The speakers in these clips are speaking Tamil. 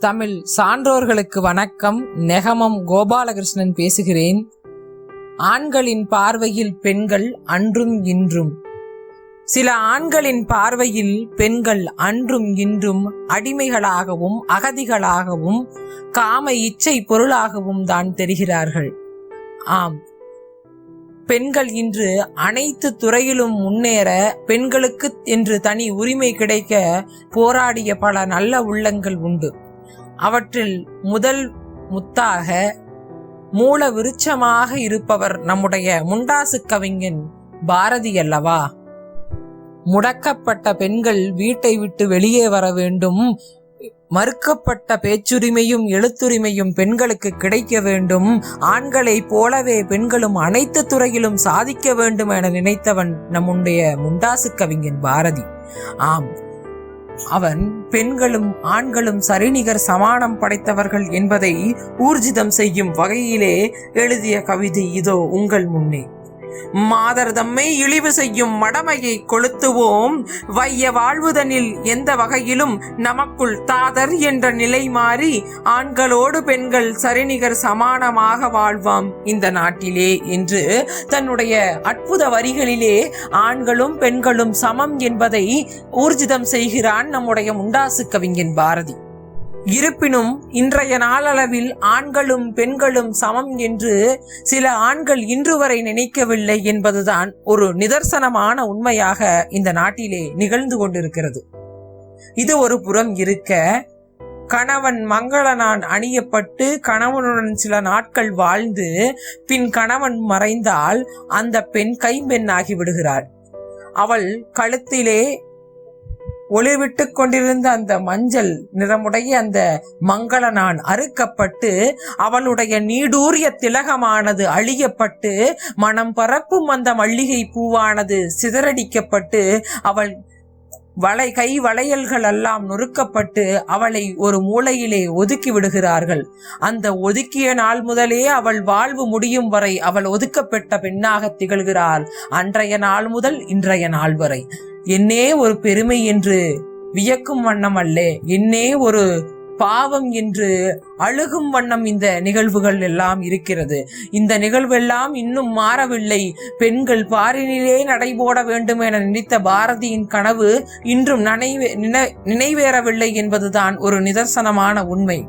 தமிழ் சான்றோர்களுக்கு வணக்கம். நெகமம் கோபாலகிருஷ்ணன் பேசுகிறேன். ஆண்களின் பார்வையில் பெண்கள் அன்றும் இன்றும். சில ஆண்களின் பார்வையில் பெண்கள் அன்றும் இன்றும் அடிமைகளாகவும் அகதிகளாகவும் காம இச்சை பொருளாகவும் தான் தெரிகிறார்கள். ஆம், பெண்கள் இன்று அனைத்து துறையிலும் முன்னேற, பெண்களுக்கு என்று தனி உரிமை கிடைக்க போராடிய பல நல்ல உள்ளங்கள் உண்டு. அவற்றில் முதல் முத்தாக மூல விருட்சமாக இருப்பவர் நம்முடைய முண்டாசு கவிஞன் பாரதி அல்லவா? முடக்கப்பட்ட பெண்கள் வீட்டை விட்டு வெளியே வர வேண்டும், மறுக்கப்பட்ட பேச்சுரிமையும் எழுத்துரிமையும் பெண்களுக்கு கிடைக்க வேண்டும், ஆண்களைப் போலவே பெண்களும் அனைத்து துறையிலும் சாதிக்க வேண்டும் என நினைத்தவன் நம்முடைய முண்டாசு கவிஞன் பாரதி. ஆம், அவன் பெண்களும் ஆண்களும் சரிநிகர் சமானம் படைத்தவர்கள் என்பதை ஊர்ஜிதம் செய்யும் வகையிலே எழுதிய கவிதை இதோ உங்கள் முன்னே. மாதர் தம்மை இழிவு செய்யும் மடமையை கொளுத்துவோம், வைய வாழ்வுதனில் எந்த வகையிலும் நமக்குள் தாதர் என்ற நிலை மாறி ஆண்களோடு பெண்கள் சரிநிகர் சமானமாக வாழ்வாம் இந்த நாட்டிலே என்று தன்னுடைய அற்புத வரிகளிலே ஆண்களும் பெண்களும் சமம் என்பதை ஊர்ஜிதம் செய்கிறான் நம்முடைய முண்டாசு கவிஞன் பாரதி. இருப்பினும் இன்றைய நாளளவில் ஆண்களும் பெண்களும் சமம் என்று சில ஆண்கள் இன்று வரை நினைக்கவில்லை என்பதுதான் ஒரு நிதர்சனமான உண்மையாக இந்த நாட்டிலே நிகழ்ந்து கொண்டிருக்கிறது. இது ஒரு புறம் இருக்க, கணவன் மங்களனான் அணியப்பட்டு கணவனுடன் சில நாட்கள் வாழ்ந்து பின் கணவன் மறைந்தால் அந்த பெண் கைம்பெண்ணாகி விடுகிறாள். அவள் கழுத்திலே ஒளிவிட்டு கொண்டிருந்த அந்த மஞ்சள் நிறமுடைய அந்த மங்களனான் அறுக்கப்பட்டு அவளுடைய நீடூரிய திலகமானது அழியப்பட்டு மனம் பரப்பும் அந்த மல்லிகை பூவானது சிதறடிக்கப்பட்டு அவள் கை வளையல்கள் எல்லாம் நொறுக்கப்பட்டு அவளை ஒரு மூலையிலே ஒதுக்கி விடுகிறார்கள். அந்த ஒதுக்கிய நாள் முதலே அவள் வாழ்வு முடியும் வரை அவள் ஒதுக்கப்பட்ட பெண்ணாக திகழ்கிறாள். அன்றைய நாள் முதல் இன்றைய நாள் வரை என்னே ஒரு பெருமை என்று வியக்கும் வண்ணம் அல்ல, என்னே ஒரு பாவம் என்று அழுகும் வண்ணம் இந்த நிகழ்வுகள் எல்லாம் இருக்கிறது. இந்த நிகழ்வெல்லாம் இன்னும் மாறவில்லை. பெண்கள் பாரினிலே நடைபோட வேண்டும் என நினைத்த பாரதியின் கனவு இன்றும் நினைவேறவில்லை என்பதுதான் ஒரு நிதர்சனமான உண்மை.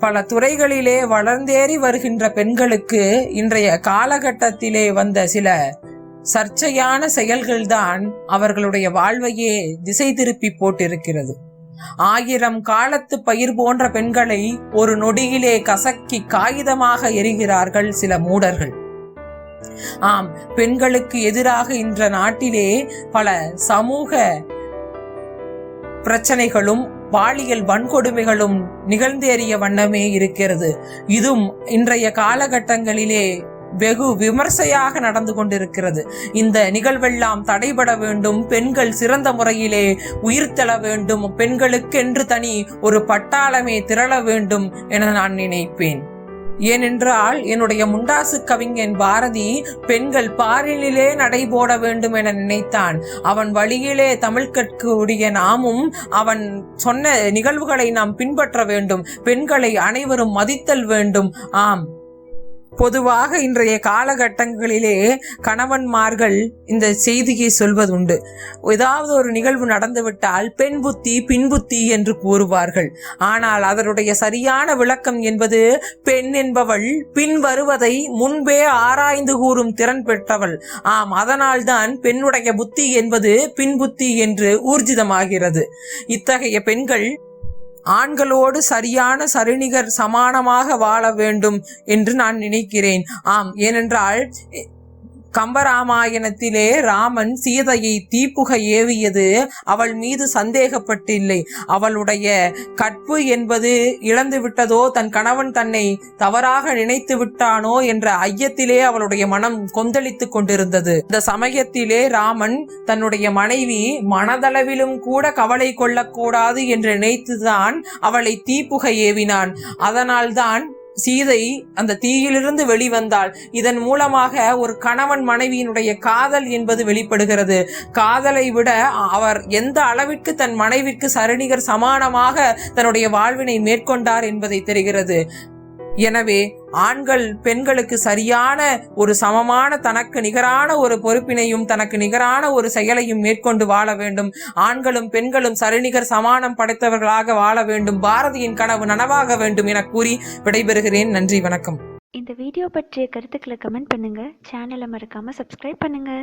பல துறைகளிலே வளர்ந்தேறி வருகின்ற பெண்களுக்கு இன்றைய காலகட்டத்திலே வந்த சில சர்ச்சையான செயல்கள்தான் அவர்களுடைய வாழ்வையே திசை திருப்பி போட்டிருக்கிறது. 1000 காலத்து பயிர் போன்ற பெண்களை ஒரு நொடியிலே கசக்கி காகிதமாக எரிகிறார்கள் சில மூடர்கள். ஆம், பெண்களுக்கு எதிராக இன்ற நாட்டிலே பல சமூக பிரச்சனைகளும் பாலியல் வன்கொடுமைகளும் நிகழ்ந்தேறிய வண்ணமே இருக்கிறது. இதுவும் இன்றைய காலகட்டங்களிலே வெகு விமர்சையாக நடந்து கொண்டிருக்கிறது. இந்த நிகழ்வெல்லாம் தடைபட வேண்டும், பெண்கள் சிறந்த முறையிலே உயிர்த்தெழ வேண்டும், பெண்களுக்கென்று தனி ஒரு பட்டாளமே திரள வேண்டும் என நான் நினைப்பேன். ஏனென்றால் என்னுடைய முண்டாசு கவிஞன் பாரதி பெண்கள் பாரினிலே நடைபோட வேண்டும் என நினைத்தான். அவன் வழியிலே தமிழ் கற்கக்கூடிய நாமும் அவன் சொன்ன நிகழ்வுகளை நாம் பின்பற்ற வேண்டும். பெண்களை அனைவரும் மதித்தல் வேண்டும். ஆம், பொதுவாக இன்றைய காலகட்டங்களிலே கணவன்மார்கள் இந்த செய்தியை சொல்வதுண்டு. ஏதாவது ஒரு நிகழ்வு நடந்துவிட்டால் பெண் புத்தி பின் புத்தி என்று கூறுவார்கள். ஆனால் அதனுடைய சரியான விளக்கம் என்பது பெண் என்பவள் பின் வருவதை முன்பே ஆராய்ந்து கூறும் திறன் பெற்றவள். ஆம், அதனால்தான் பெண்ணுடைய புத்தி என்பது பின் புத்தி என்று ஊர்ஜிதமாகிறது. இத்தகைய பெண்கள் ஆண்களோடு சரிநிகர் சமானமாக வாழ வேண்டும் என்று நான் நினைக்கிறேன். ஆம், ஏனென்றால் கம்பராமாயணத்திலே ராமன் சீதையை தீப்புக ஏவியது அவள் மீது சந்தேகப்பட்டில்லை. அவளுடைய கற்பு என்பது இழந்து விட்டதோ, தன் கணவன் தன்னை தவறாக நினைத்து விட்டானோ என்ற ஐயத்திலே அவளுடைய மனம் கொந்தளித்து கொண்டிருந்தது. இந்த சமயத்திலே ராமன் தன்னுடைய மனைவி மனதளவிலும் கூட கவலை கொள்ளக்கூடாது என்று நினைத்துதான் அவளை தீப்புக ஏவினான். அதனால்தான் சீதை அந்த தீயிலிருந்து வெளிவந்தாள். இதன் மூலமாக ஒரு கணவன் மனைவியினுடைய காதல் என்பது வெளிப்படுகிறது. காதலை விட அவர் எந்த அளவிற்கு தன் மனைவிற்கு சரிநிகர் சமானமாக தன்னுடைய வாழ்வினை மேற்கொண்டார் என்பதை தெரிகிறது. எனவே ஆண்கள் பெண்களுக்கு சரியான ஒரு சமமான, தனக்கு நிகரான ஒரு பொறுப்பினையும் தனக்கு நிகரான ஒரு செயலையும் மேற்கொண்டு வாழ வேண்டும். ஆண்களும் பெண்களும் சரிநிகர் சமானம் படைத்தவர்களாக வாழ வேண்டும். பாரதியின் கனவு நனவாக வேண்டும் என கூறி விடைபெறுகிறேன். நன்றி, வணக்கம். இந்த வீடியோ பற்றிய கருத்துக்களை கமெண்ட் பண்ணுங்க. சேனலை மறக்காம சப்ஸ்கிரைப் பண்ணுங்க.